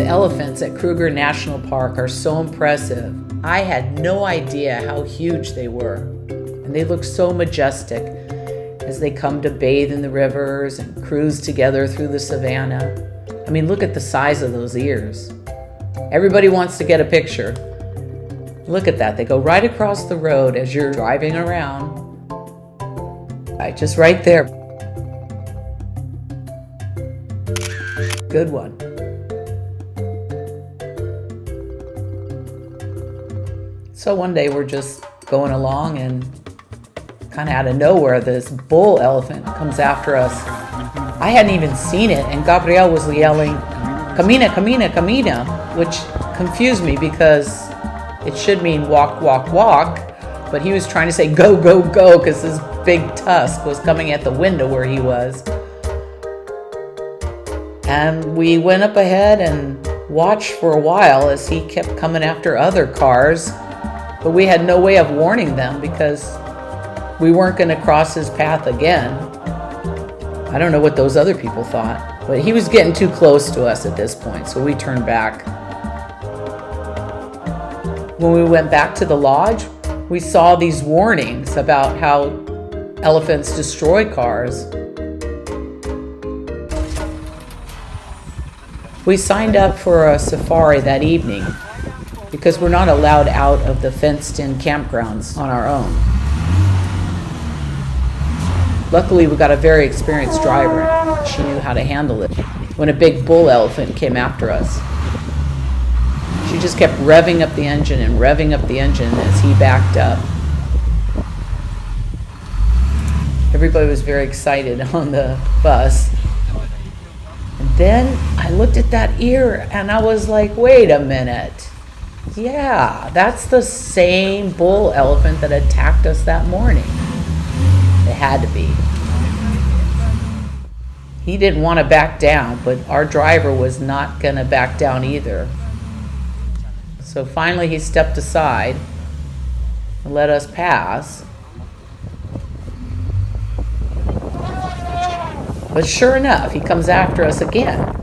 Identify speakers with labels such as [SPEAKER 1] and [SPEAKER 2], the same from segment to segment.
[SPEAKER 1] elephants at Kruger National Park are so impressive. I had no idea how huge they were, and they look so majestic as they come to bathe in the rivers and cruise together through the savannah. I mean, look at the size of those ears. Everybody wants to get a picture. Look at that. They go right across the road as you're driving around. Right, just right there. Good one. So one day we're just going along, and kind of out of nowhere, this bull elephant comes after us. I hadn't even seen it, and Gabriel was yelling, "Camina, camina, camina," which confused me because it should mean walk, walk, walk, but he was trying to say go, go, go because his big tusk was coming at the window where he was. And we went up ahead and watched for a while as he kept coming after other cars, but we had no way of warning them because we weren't going to cross his path again. I don't know what those other people thought, but he was getting too close to us at this point, so we turned back. When we went back to the lodge, we saw these warnings about how elephants destroy cars. We signed up for a safari that evening because we're not allowed out of the fenced-in campgrounds on our own. Luckily, we got a very experienced driver. She knew how to handle it when a big bull elephant came after us. She just kept revving up the engine and revving up the engine as he backed up. Everybody was very excited on the bus. And then I looked at that ear and I was like, wait a minute. Yeah, that's the same bull elephant that attacked us that morning. It had to be. He didn't want to back down, but our driver was not going to back down either. So finally he stepped aside and let us pass. But sure enough, he comes after us again.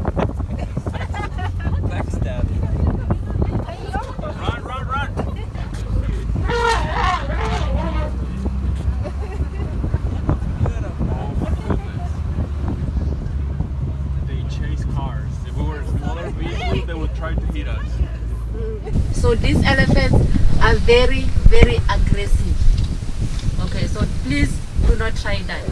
[SPEAKER 2] So these elephants are very, very aggressive. Okay, so please do not try that.